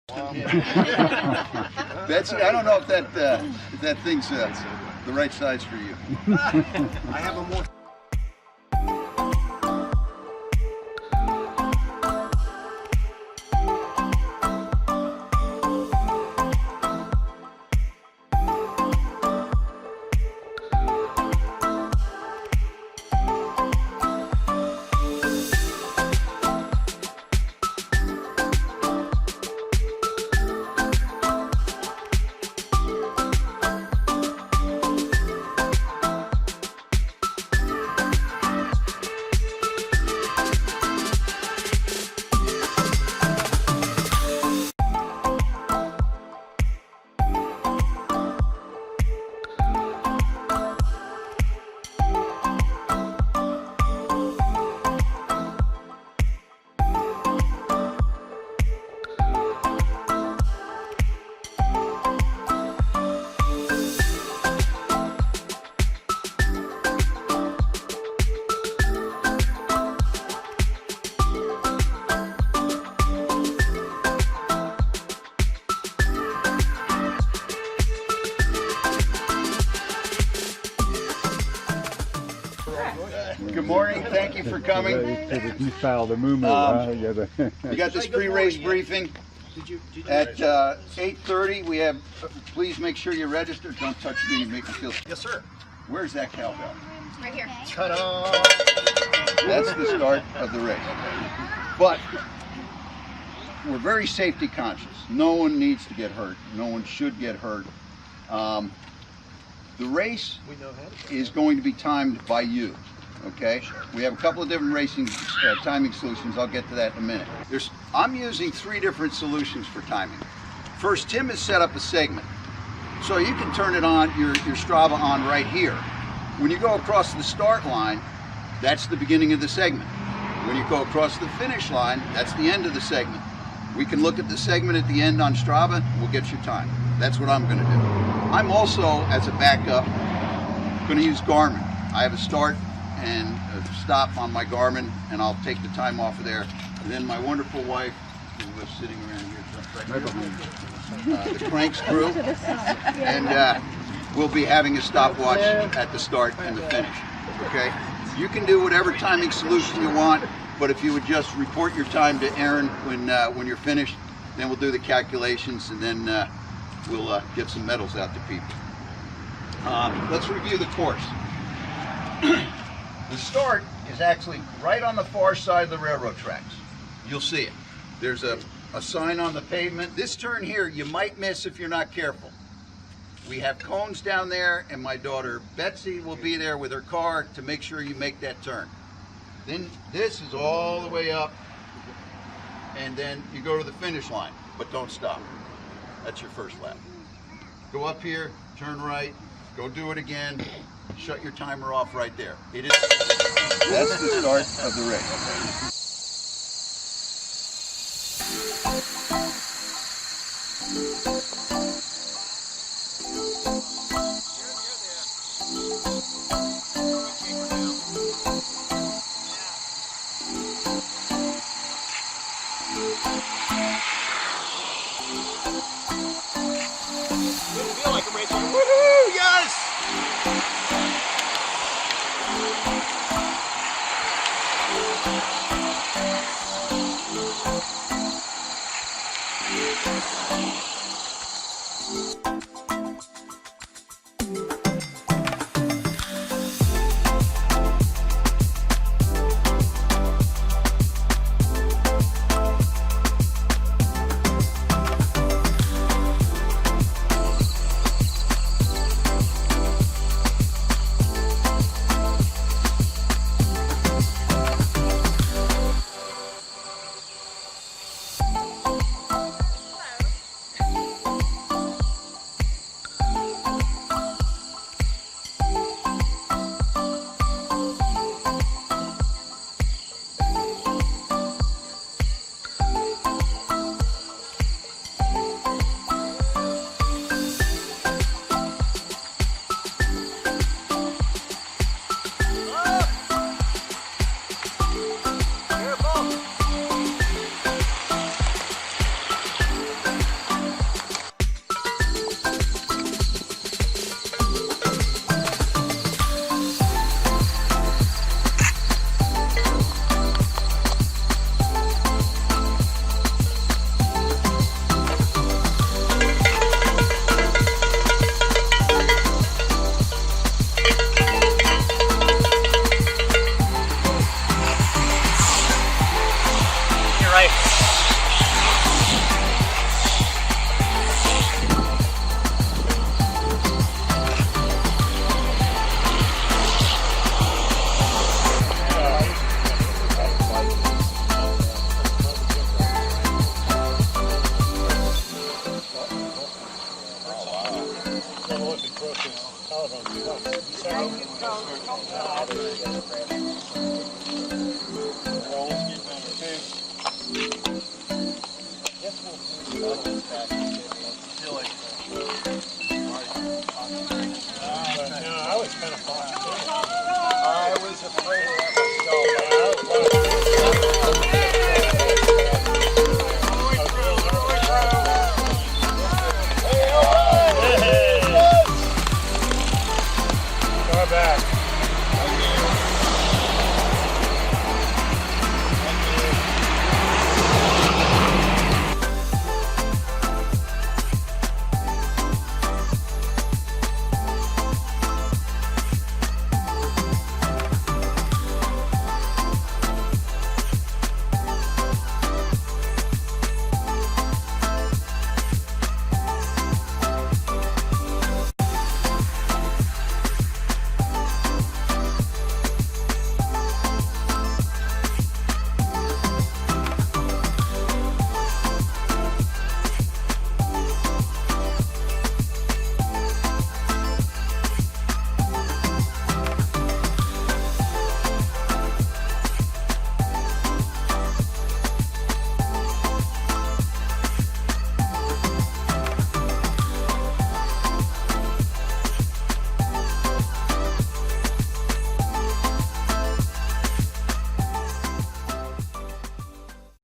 Betsy, I don't know if that thing's the right size for you. I have a more. Good morning. Thank you for coming. You style the moo-moo, We got this pre-race briefing at 8:30. We have. Please make sure you're registered. Don't touch me. Make me feel. Yes, sir. Where's that cowbell? Right here. Ta-da! That's the start of the race. But we're very safety conscious. No one needs to get hurt. No one should get hurt. The race is going to be timed by you. Okay, we have a couple of different racing timing solutions. I'll get to that in a minute. I'm using 3 different solutions for timing. First, Tim has set up a segment, so you can turn it on, your Strava on right here. When you go across the start line, that's the beginning of the segment. When you go across the finish line, that's the end of the segment. We can look at the segment at the end on Strava. We'll get your time. That's what I'm going to do. I'm also, as a backup, going to use Garmin. I have a start and a stop on my Garmin, and I'll take the time off of there. And then my wonderful wife, who was sitting around here, the cranks Thru, and we'll be having a stopwatch at the start and the finish. Okay, you can do whatever timing solution you want, but if you would just report your time to Aaron when you're finished, then we'll do the calculations, and then we'll get some medals out to people. Let's review the course. The start is actually right on the far side of the railroad tracks. You'll see it. There's a sign on the pavement. This turn here you might miss if you're not careful. We have cones down there, and my daughter Betsy will be there with her car to make sure you make that turn. Then this is all the way up, and then you go to the finish line, but don't stop. That's your first lap. Go up here, turn right, go do it again. Shut your timer off right there. That's the start of the race. Doesn't feel like a race. Woohoo! Yes! right. Yes, we'll